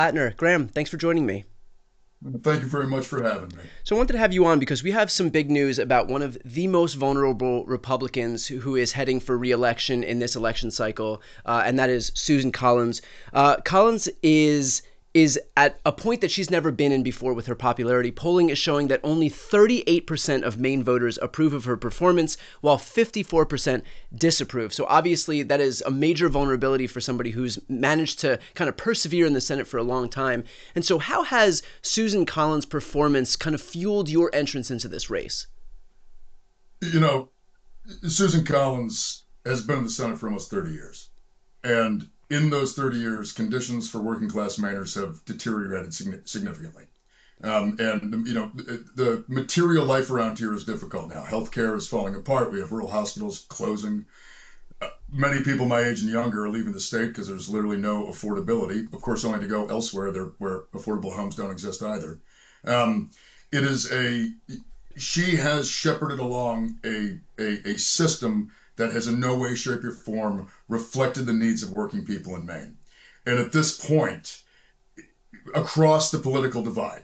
Latner. Graham, thanks for joining me. Thank you very much for having me. So I wanted to have you on because we have some big news about one of the most vulnerable Republicans who is heading for re-election in this election cycle, and that is Susan Collins. Collins is at a point that she's never been in before with her popularity. Polling is showing that only 38% of Maine voters approve of her performance, while 54% disapprove. So obviously that is a major vulnerability for somebody who's managed to kind of persevere in the Senate for a long time. And so how has Susan Collins' performance kind of fueled your entrance into this race? You know, Susan Collins has been in the Senate for almost 30 years. And in those 30 years, conditions for working class Mainers have deteriorated significantly. The material life around here is difficult now. Healthcare is falling apart. We have rural hospitals closing. Many people my age and younger are leaving the state because there's literally no affordability. Of course, only to go elsewhere there where affordable homes don't exist either. Um, it is a She has shepherded along a system that has in no way, shape, or form reflected the needs of working people in Maine. And at this point, across the political divide,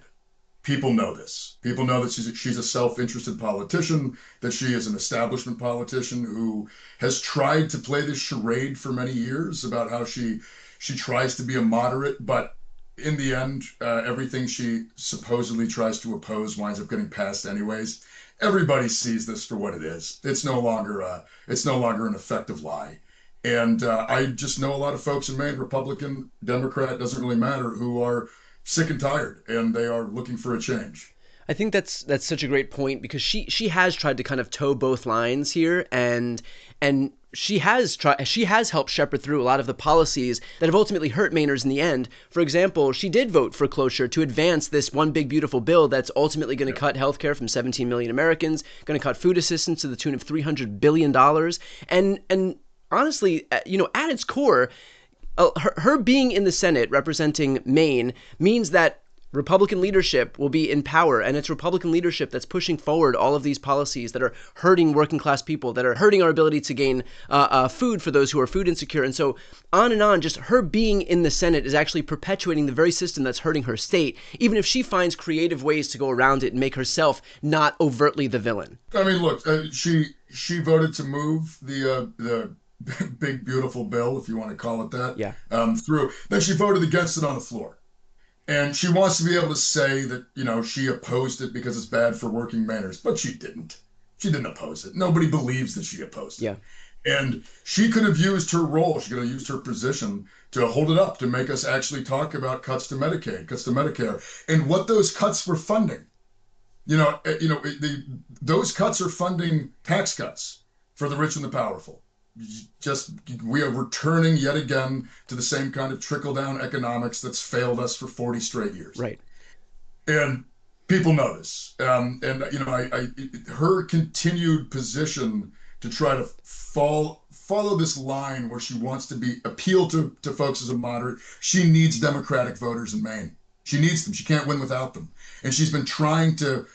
people know this. People know that she's a self-interested politician, that she is an establishment politician who has tried to play this charade for many years about how she tries to be a moderate, but in the end, everything she supposedly tries to oppose winds up getting passed anyways. Everybody sees this for what it is. It's no longer an effective lie. And I just know a lot of folks in Maine, Republican, Democrat, doesn't really matter, who are sick and tired, and they are looking for a change. I think that's such a great point because she has tried to kind of toe both lines here, and she has helped shepherd through a lot of the policies that have ultimately hurt Mainers in the end. For example, she did vote for cloture to advance this one big beautiful bill that's ultimately going to cut healthcare from 17 million Americans, going to cut food assistance to the tune of $300 billion, and honestly, at its core, her being in the Senate representing Maine means that Republican leadership will be in power, and it's Republican leadership that's pushing forward all of these policies that are hurting working class people, that are hurting our ability to gain food for those who are food insecure. And so on and on, just her being in the Senate is actually perpetuating the very system that's hurting her state, even if she finds creative ways to go around it and make herself not overtly the villain. I mean, look, she voted to move the big beautiful bill, if you want to call it that, Yeah. through. Then she voted against it on the floor. And she wants to be able to say that, she opposed it because it's bad for working Mainers, but she didn't. She didn't oppose it. Nobody believes that she opposed it. Yeah. And she could have used her role, she could have used her position to hold it up, to make us actually talk about cuts to Medicaid, cuts to Medicare, and what those cuts were funding. Those cuts are funding tax cuts for the rich and the powerful. Just We are returning yet again to the same kind of trickle down economics that's failed us for 40 straight years. Right. And people know this. Her continued position to try to follow this line where she wants to appeal to folks as a moderate. She needs Democratic voters in Maine. She needs them. She can't win without them. And she's been trying to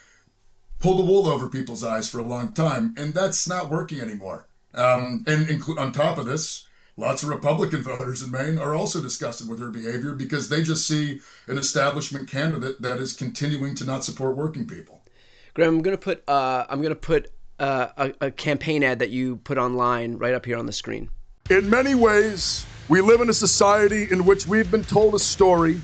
pull the wool over people's eyes for a long time, and that's not working anymore. On top of this, lots of Republican voters in Maine are also disgusted with her behavior because they just see an establishment candidate that is continuing to not support working people. Graham, I'm gonna put a campaign ad that you put online right up here on the screen. In many ways, we live in a society in which we've been told a story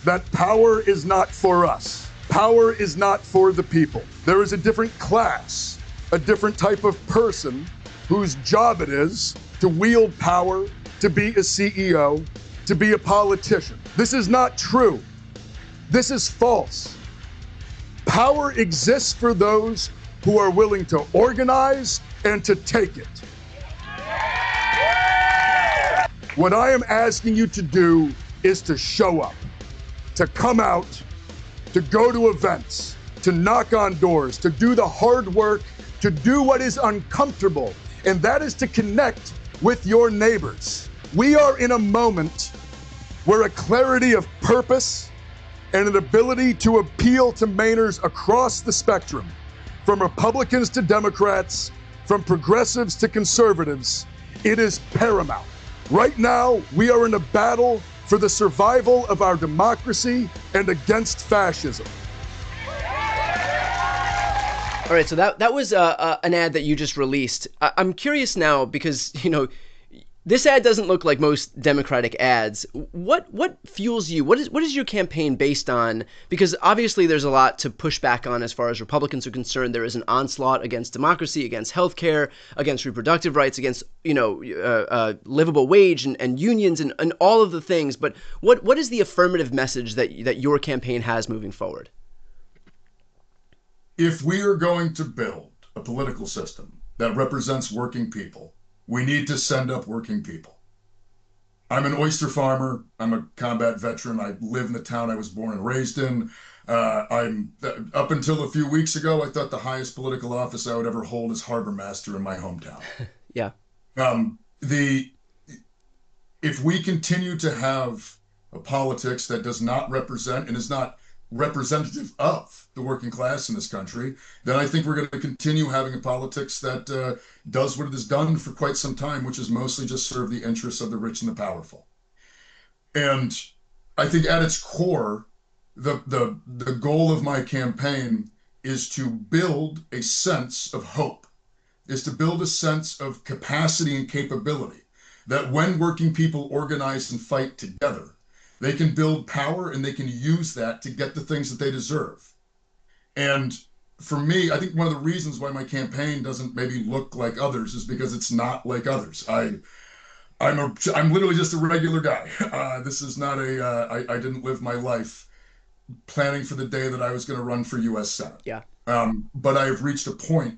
that power is not for us. Power is not for the people. There is a different class, a different type of person whose job it is to wield power, to be a CEO, to be a politician. This is not true. This is false. Power exists for those who are willing to organize and to take it. What I am asking you to do is to show up, to come out, to go to events, to knock on doors, to do the hard work, to do what is uncomfortable, and that is to connect with your neighbors. We are in a moment where a clarity of purpose and an ability to appeal to Mainers across the spectrum, from Republicans to Democrats, from progressives to conservatives, it is paramount. Right now, we are in a battle for the survival of our democracy and against fascism. All right, so that was an ad that you just released. I'm curious now because, this ad doesn't look like most Democratic ads. What fuels you? What is your campaign based on? Because obviously there's a lot to push back on as far as Republicans are concerned. There is an onslaught against democracy, against healthcare, against reproductive rights, against livable wage and unions and all of the things. But what is the affirmative message that your campaign has moving forward? If we are going to build a political system that represents working people, we need to send up working people. I'm an oyster farmer. I'm a combat veteran. I live in the town I was born and raised in. I'm up until a few weeks ago, I thought the highest political office I would ever hold is harbor master in my hometown. Yeah. If we continue to have a politics that does not represent and is not representative of the working class in this country, then I think we're going to continue having a politics that does what it has done for quite some time, which is mostly just serve the interests of the rich and the powerful. And I think at its core, the goal of my campaign is to build a sense of hope, is to build a sense of capacity and capability, that when working people organize and fight together, they can build power and they can use that to get the things that they deserve. And for me, I think one of the reasons why my campaign doesn't maybe look like others is because it's not like others. I'm literally just a regular guy. This is not I didn't live my life planning for the day that I was going to run for U.S. Senate. Yeah. But I've reached a point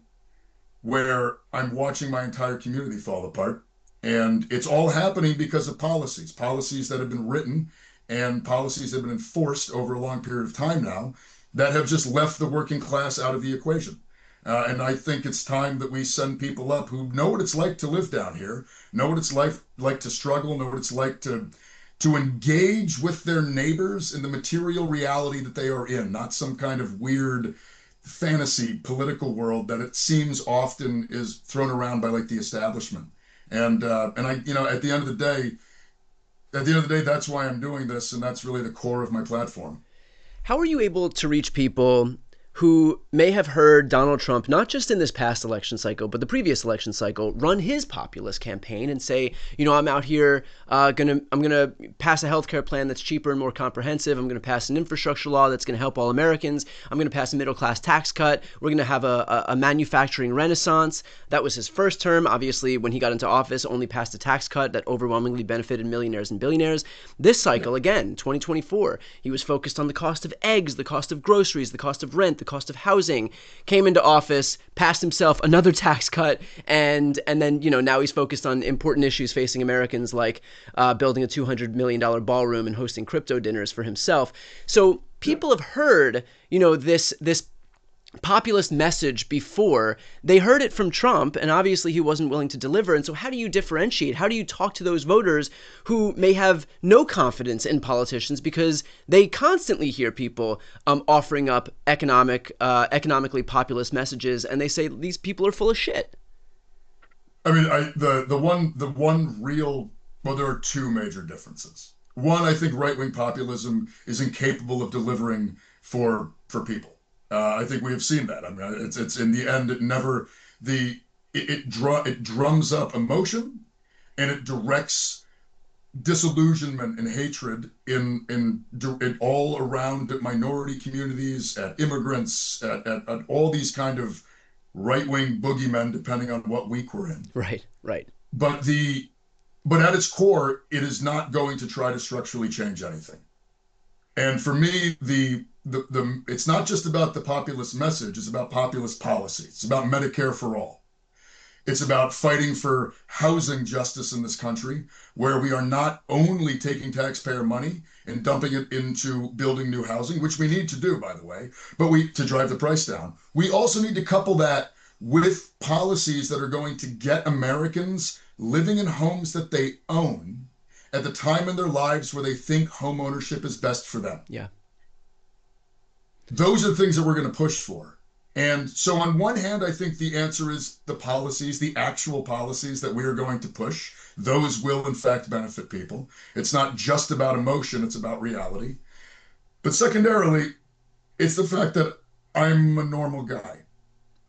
where I'm watching my entire community fall apart. And it's all happening because of policies that have been written and policies that have been enforced over a long period of time now that have just left the working class out of the equation. And I think it's time that we send people up who know what it's like to live down here, know what it's like to struggle, know what it's like to engage with their neighbors in the material reality that they are in, not some kind of weird fantasy political world that it seems often is thrown around by like the establishment. And I, at the end of the day, that's why I'm doing this, and that's really the core of my platform. How are you able to reach people who may have heard Donald Trump, not just in this past election cycle, but the previous election cycle, run his populist campaign and say, I'm out here, I'm gonna pass a healthcare plan that's cheaper and more comprehensive. I'm gonna pass an infrastructure law that's gonna help all Americans. I'm gonna pass a middle class tax cut. We're gonna have a manufacturing renaissance. That was his first term. Obviously, when he got into office, only passed a tax cut that overwhelmingly benefited millionaires and billionaires. This cycle, again, 2024, he was focused on the cost of eggs, the cost of groceries, the cost of rent, the cost of housing, came into office, passed himself another tax cut, and then, now he's focused on important issues facing Americans like building a $200 million ballroom and hosting crypto dinners for himself. So people have heard, this populist message before. They heard it from Trump, and obviously he wasn't willing to deliver. And so how do you differentiate? How do you talk to those voters who may have no confidence in politicians because they constantly hear people offering up economically populist messages, and they say these people are full of shit? I mean, the one real, well, there are two major differences. One, I think right-wing populism is incapable of delivering for people. I think we have seen that. I mean, it's in the end, it drums up emotion, and it directs disillusionment and hatred in all around minority communities, at immigrants, at all these kind of right-wing boogeymen, depending on what week we're in. Right. But at its core, it is not going to try to structurally change anything. And for me, it's not just about the populist message, it's about populist policy. It's about Medicare for all. It's about fighting for housing justice in this country, where we are not only taking taxpayer money and dumping it into building new housing, which we need to do, by the way, but to drive the price down. We also need to couple that with policies that are going to get Americans living in homes that they own at the time in their lives where they think home ownership is best for them. Yeah. Those are the things that we're going to push for. And so on one hand, I think the answer is the policies, the actual policies that we are going to push. Those will in fact benefit people. It's not just about emotion, it's about reality. But secondarily, it's the fact that I'm a normal guy.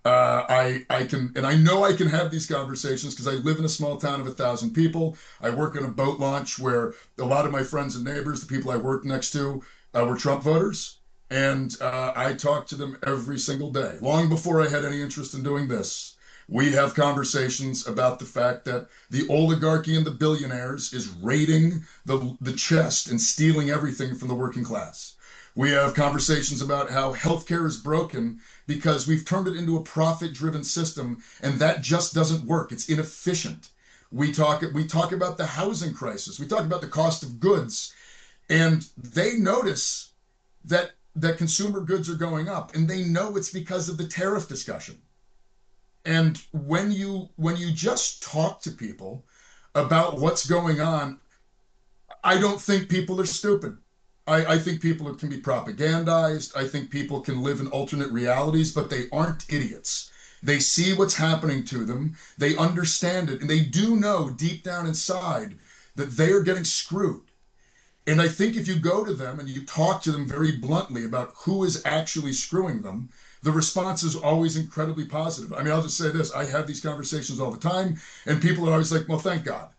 I can, and I know I can have these conversations because I live in a small town of 1,000 people. I work in a boat launch where a lot of my friends and neighbors, the people I work next to, were Trump voters. And I talk to them every single day. Long before I had any interest in doing this, we have conversations about the fact that the oligarchy and the billionaires is raiding the chest and stealing everything from the working class. We have conversations about how healthcare is broken because we've turned it into a profit-driven system, and that just doesn't work. It's inefficient. We talk about the housing crisis. We talk about the cost of goods, and they notice that consumer goods are going up, and they know it's because of the tariff discussion. And when you just talk to people about what's going on, I don't think people are stupid. I think people can be propagandized. I think people can live in alternate realities, but they aren't idiots. They see what's happening to them. They understand it. And they do know deep down inside that they are getting screwed. And I think if you go to them and you talk to them very bluntly about who is actually screwing them, the response is always incredibly positive. I mean, I'll just say this. I have these conversations all the time, and people are always like, well, thank God.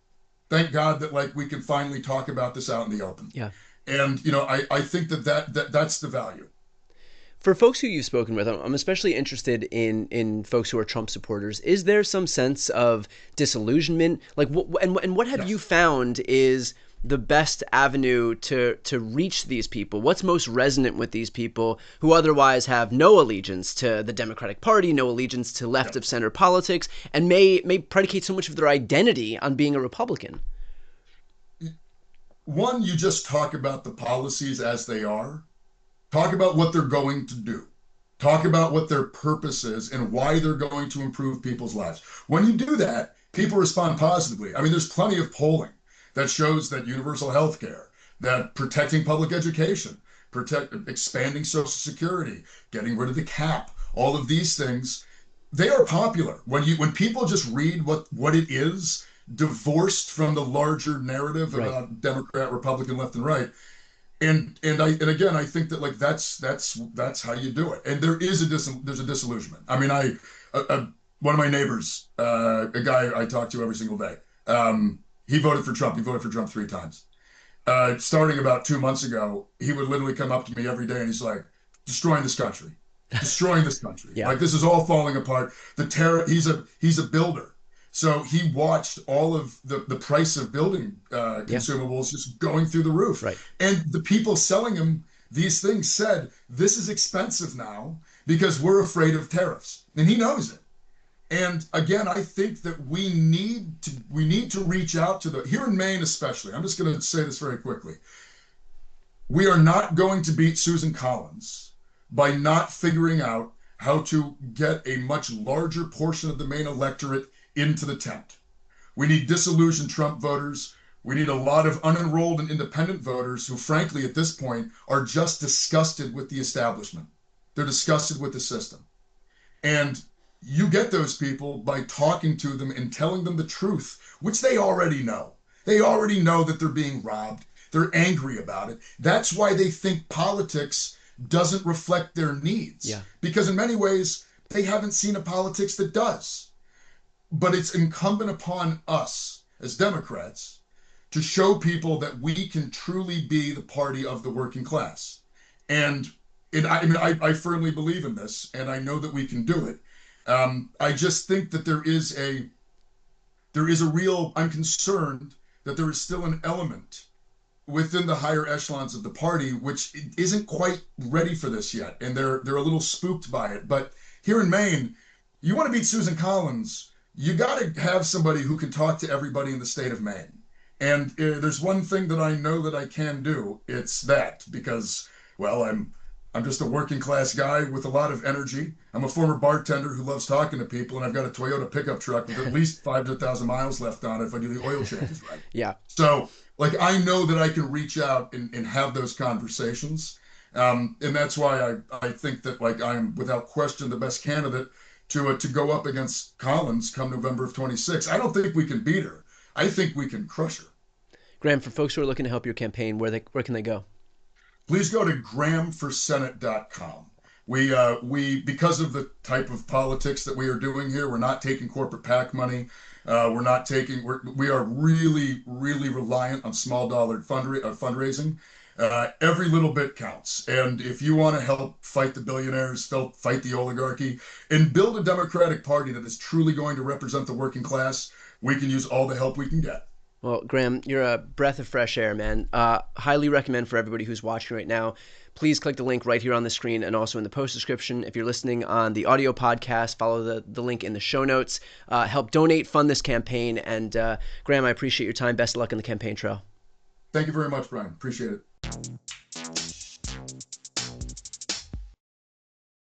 Thank God that like we can finally talk about this out in the open. Yeah. And, you know, I think that's the value. For folks who you've spoken with, I'm especially interested in folks who are Trump supporters. Is there some sense of disillusionment? Like, what have you found is the best avenue to reach these people? What's most resonant with these people who otherwise have no allegiance to the Democratic Party, no allegiance to left of center politics, and may predicate so much of their identity on being a Republican? One, you just talk about the policies as they are. Talk about what they're going to do. Talk about what their purpose is and why they're going to improve people's lives. When you do that, people respond positively. I mean, there's plenty of polling that shows that universal health care, that protecting public education, expanding Social Security, getting rid of the cap, all of these things, they are popular. When people just read what it is, divorced from the larger narrative about Democrat, Republican, left and right. And again, I think that like that's how you do it. And there's a disillusionment. I mean, one of my neighbors, a guy I talk to every single day, he voted for Trump. He voted for Trump 3 times. Starting about 2 months ago, he would literally come up to me every day and he's like, destroying this country, destroying this country. Yeah. Like this is all falling apart. The terror. He's a builder. So he watched all of the price of building consumables just going through the roof. Right. And the people selling him these things said, this is expensive now because we're afraid of tariffs. And he knows it. And again, I think that we need to reach out to here in Maine especially. I'm just going to say this very quickly. We are not going to beat Susan Collins by not figuring out how to get a much larger portion of the Maine electorate into the tent. We need disillusioned Trump voters. We need a lot of unenrolled and independent voters who, frankly, at this point, are just disgusted with the establishment. They're disgusted with the system. And you get those people by talking to them and telling them the truth, which they already know. They already know that they're being robbed. They're angry about it. That's why they think politics doesn't reflect their needs. Yeah. Because in many ways, they haven't seen a politics that does. But it's incumbent upon us as Democrats to show people that we can truly be the party of the working class. And I firmly believe in this, and I know that we can do it. I just think that there is a real, I'm concerned that there is still an element within the higher echelons of the party which isn't quite ready for this yet, and they're a little spooked by it. But here in Maine, you want to beat Susan Collins, you got to have somebody who can talk to everybody in the state of Maine. And there's one thing that I know that I can do. It's that because, well, I'm just a working class guy with a lot of energy. I'm a former bartender who loves talking to people, and I've got a Toyota pickup truck with at least 500,000 miles left on it if I do the oil changes right. Yeah. So, like, I know that I can reach out and have those conversations. And that's why I think that like I'm without question the best candidate to go up against Collins come November of 26. I don't think we can beat her. I think we can crush her. Graham, for folks who are looking to help your campaign, where can they go? Please go to grahamforsenate.com. We because of the type of politics that we are doing here, we're not taking corporate PAC money. We are really, really reliant on small dollar fundraising. Every little bit counts. And if you want to help fight the billionaires, fight the oligarchy, and build a Democratic Party that is truly going to represent the working class, we can use all the help we can get. Well, Graham, you're a breath of fresh air, man. Highly recommend for everybody who's watching right now. Please click the link right here on the screen and also in the post description. If you're listening on the audio podcast, follow the link in the show notes. Help donate, fund this campaign. And Graham, I appreciate your time. Best of luck on the campaign trail. Thank you very much, Brian. Appreciate it.